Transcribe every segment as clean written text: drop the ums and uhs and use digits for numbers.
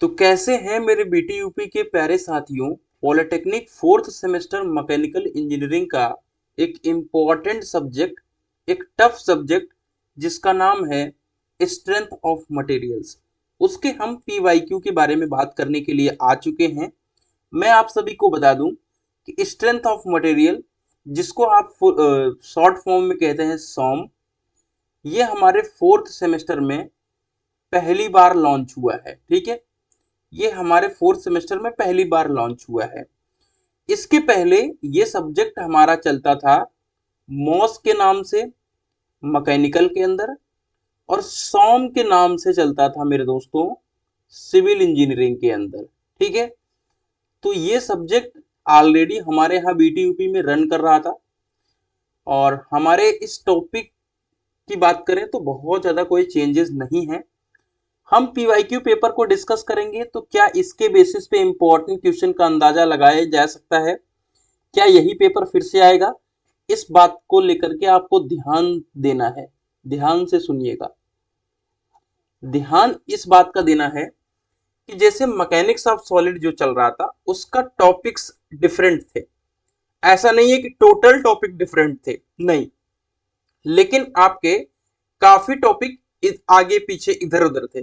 तो कैसे हैं मेरे बीटीयूपी के प्यारे साथियों। Polytechnic fourth semester mechanical engineering का एक इम्पॉर्टेंट सब्जेक्ट, एक टफ सब्जेक्ट जिसका नाम है स्ट्रेंथ ऑफ मटेरियल्स, उसके हम पीवाईक्यू के बारे में बात करने के लिए आ चुके हैं। मैं आप सभी को बता दूं कि स्ट्रेंथ ऑफ मटेरियल, जिसको आप शॉर्ट फॉर्म में कहते हैं सॉम, ये हमारे फोर्थ सेमेस्टर में पहली बार लॉन्च हुआ है। ठीक है, ये हमारे फोर्थ सेमेस्टर में पहली बार लॉन्च हुआ है। इसके पहले ये सब्जेक्ट हमारा चलता था मॉस के नाम से मैकेनिकल के अंदर, और सॉम के नाम से चलता था मेरे दोस्तों सिविल इंजीनियरिंग के अंदर। ठीक है, तो ये सब्जेक्ट ऑलरेडी हमारे यहाँ बीटीयूपी में रन कर रहा था, और हमारे इस टॉपिक की बात करें तो बहुत ज़्यादा कोई चेंजेस नहीं है। हम पीवाईक्यू पेपर को डिस्कस करेंगे तो क्या इसके बेसिस पे इंपॉर्टेंट क्वेश्चन का अंदाजा लगाया जा सकता है, क्या यही पेपर फिर से आएगा, इस बात को लेकर के आपको ध्यान देना है। ध्यान से सुनिएगा, ध्यान इस बात का देना है कि जैसे मैकेनिक्स ऑफ सॉलिड जो चल रहा था उसका टॉपिक्स डिफरेंट थे। ऐसा नहीं है कि टोटल टॉपिक डिफरेंट थे, नहीं, लेकिन आपके काफी टॉपिक आगे पीछे इधर उधर थे,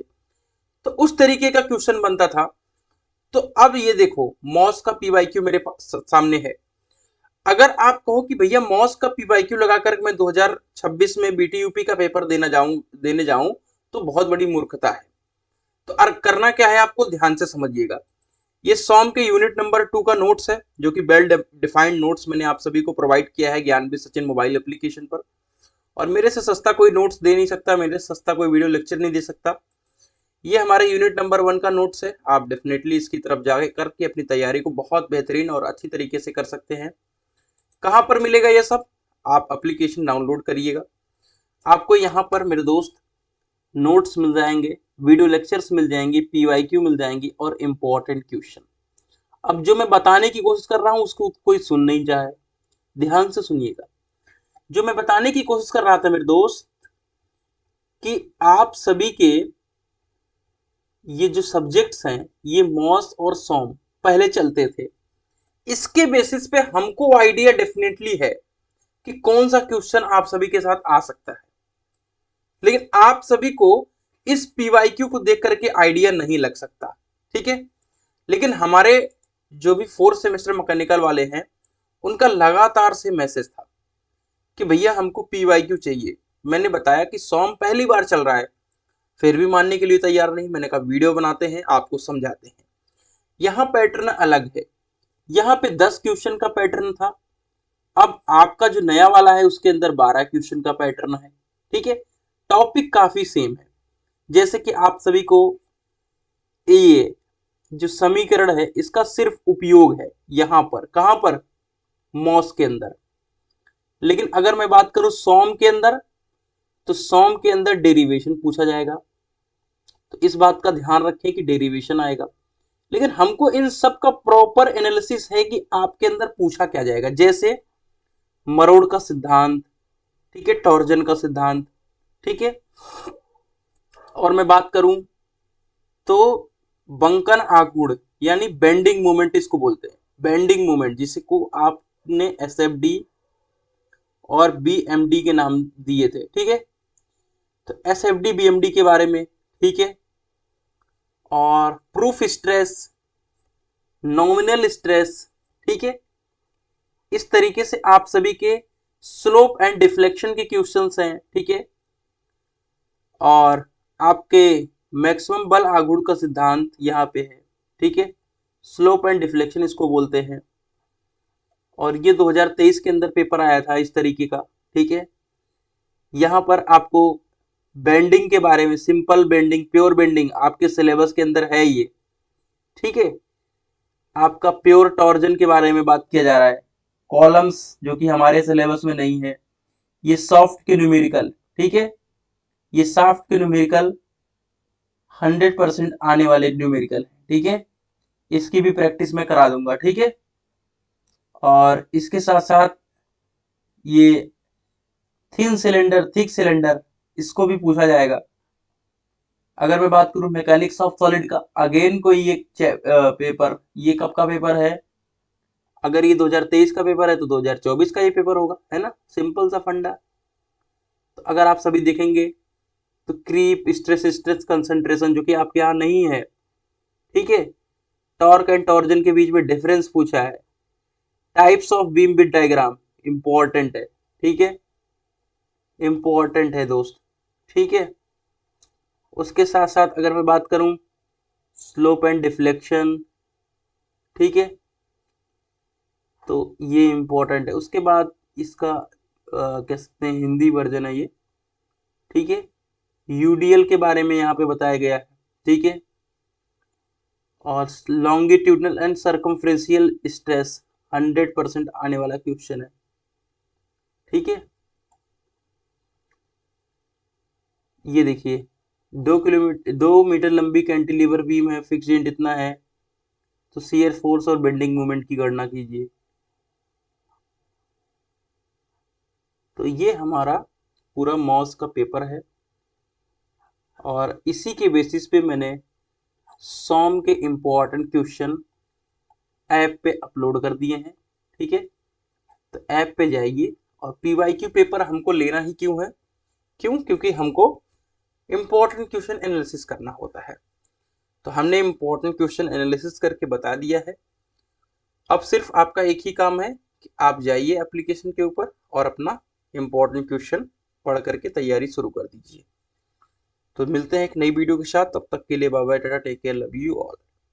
तो उस तरीके का क्वेश्चन बनता था। तो अब ये देखो, मॉस का पीवाईक्यू मेरे पास सामने है। अगर आप कहो कि भैया मॉस का पीवाईक्यू लगाकर मैं 2026 में बीटीयूपी का पेपर देने जाऊं तो बहुत बड़ी मूर्खता है। तो करना क्या है, आपको ध्यान से समझिएगा। ये सॉम के यूनिट नंबर 2 का नोट्स है, जो कि वेल डिफाइंड नोट्स मैंने आप सभी को प्रोवाइड किया है ज्ञान भी सचिन मोबाइल एप्लीकेशन पर। और मेरे से सस्ता कोई नोट्स दे नहीं सकता, मेरे से सस्ता कोई वीडियो लेक्चर नहीं दे सकता। ये हमारे यूनिट नंबर 1 का नोट्स है, आप डेफिनेटली इसकी तरफ जाके करके अपनी तैयारी को बहुत बेहतरीन और अच्छी तरीके से कर सकते हैं। कहाँ पर मिलेगा ये सब, आप एप्लीकेशन डाउनलोड करिएगा। आपको यहाँ पर मेरे दोस्त नोट्स मिल जाएंगे, वीडियो लेक्चर्स मिल जाएंगे, पीवाईक्यू मिल जाएंगी और इम्पोर्टेंट क्वेश्चन। अब जो मैं बताने की कोशिश कर रहा हूँ उसको कोई सुन नहीं जाए, ध्यान से सुनिएगा। जो मैं बताने की कोशिश कर रहा था मेरे दोस्त, कि आप सभी के ये जो सब्जेक्ट्स हैं, ये मॉस और सॉम पहले चलते थे। इसके बेसिस पे हमको आइडिया डेफिनेटली है कि कौन सा क्वेश्चन आप सभी के साथ आ सकता है, लेकिन आप सभी को इस पीवाईक्यू को देख करके आइडिया नहीं लग सकता। ठीक है, लेकिन हमारे जो भी फोर्थ सेमेस्टर मैकेनिकल वाले हैं उनका लगातार से मैसेज था कि भैया हमको पीवाईक्यू चाहिए। मैंने बताया कि सॉम पहली बार चल रहा है, फिर भी मानने के लिए तैयार नहीं। मैंने कहा वीडियो बनाते हैं, आपको समझाते हैं। यहाँ पैटर्न अलग है, यहाँ पे 10 क्वेश्चन का पैटर्न था, अब आपका जो नया वाला है उसके अंदर 12 क्वेश्चन का पैटर्न है। ठीक है, टॉपिक काफी सेम है। जैसे कि आप सभी को ये जो समीकरण है इसका सिर्फ उपयोग है यहाँ पर, कहां पर, मॉस के अंदर। लेकिन अगर मैं बात करूं सॉम के अंदर, तो सॉम के अंदर डेरिवेशन पूछा जाएगा, तो इस बात का ध्यान रखें कि डेरिवेशन आएगा। लेकिन हमको इन सब का प्रॉपर एनालिसिस है कि आपके अंदर पूछा क्या जाएगा। जैसे मरोड़ का सिद्धांत, ठीक है, टॉर्जन का सिद्धांत, ठीक है। और मैं बात करूं तो बंकन आकुड़, यानी बेंडिंग मोमेंट इसको बोलते हैं, बेंडिंग मोमेंट, जिसको आपने एसएफडी और बीएमडी के नाम दिए थे। ठीक है, तो एसएफडी बीएमडी के बारे में, ठीक है। और प्रूफ स्ट्रेस, नॉमिनल स्ट्रेस, ठीक है। इस तरीके से आप सभी के स्लोप एंड डिफ्लेक्शन के क्वेश्चंस हैं, ठीक है। और आपके मैक्सिमम बल आघूर्ण का सिद्धांत यहाँ पे है, ठीक है। स्लोप एंड डिफ्लेक्शन इसको बोलते हैं, और ये 2023 के अंदर पेपर आया था इस तरीके का, ठीक है। यहाँ पर आपको बेंडिंग के बारे में, सिंपल बेंडिंग, प्योर बेंडिंग आपके सिलेबस के अंदर है ये, ठीक है। आपका प्योर टॉर्जन के बारे में बात किया जा रहा है, कॉलम्स जो कि हमारे सिलेबस में नहीं है। ये सॉफ्ट के न्यूमेरिकल, ठीक है, ये सॉफ्ट के न्यूमेरिकल 100% आने वाले न्यूमेरिकल है, ठीक है। इसकी भी प्रैक्टिस मैं करा दूंगा, ठीक है। और इसके साथ साथ ये थिन सिलेंडर, थिक सिलेंडर, इसको भी पूछा जाएगा। अगर मैं बात करूं मैकेनिक्स ऑफ सॉलिड का, अगेन कोई एक पेपर, ये कब का पेपर है? अगर ये 2023 का पेपर है तो 2024 का ये पेपर होगा, है ना, सिंपल सा फंडा। तो अगर आप सभी देखेंगे तो क्रीप, स्ट्रेस, स्ट्रेस कंसंट्रेशन जो कि आपके यहाँ नहीं है, ठीक है, टॉर्क एंड टॉर्जन के बीच में डिफरेंस पूछा है, types of beam width diagram important है, ठीक है, इंपॉर्टेंट है दोस्त, ठीक है। उसके साथ साथ अगर मैं बात करूं स्लोप एंड डिफ्लेक्शन, ठीक है, तो ये इंपॉर्टेंट है। उसके बाद इसका कह सकते हैं हिंदी वर्जन है ये, ठीक है, यूडीएल के बारे में यहाँ पे बताया गया है, ठीक है, और लॉन्गिट्यूडनल एंड सर्कमफ्रेंशियल स्ट्रेस 100% आने वाला क्वेश्चन है, ठीक है। ये देखिए 2 मीटर लंबी कैंटिलीवर बीम है, फिक्स एंड इतना है, तो शियर फोर्स और बेंडिंग मोमेंट की गणना कीजिए। तो ये हमारा पूरा मॉस का पेपर है और इसी के बेसिस पे मैंने सॉम के इम्पोर्टेंट क्वेश्चन ऐप पे अपलोड कर दिए हैं, ठीक है। तो ऐप पे जाइए और पीवाईक्यू पेपर हमको लेना ही क्यों है? क्यों? क्योंकि हमको इम्पोर्टेंट क्वेश्चन एनालिसिस करना होता है। तो हमने इम्पोर्टेंट क्वेश्चन एनालिसिस करके बता दिया है। अब सिर्फ आपका एक ही काम है कि आप जाइए एप्लीकेशन के ऊपर और अपना इम्पोर्टेंट क्वेश्चन पढ़ करके तैयारी शुरू कर दीजिए। तो मिलते हैं एक नई वीडियो के साथ, तब तक के लिए bye bye, tata, take care, love you all.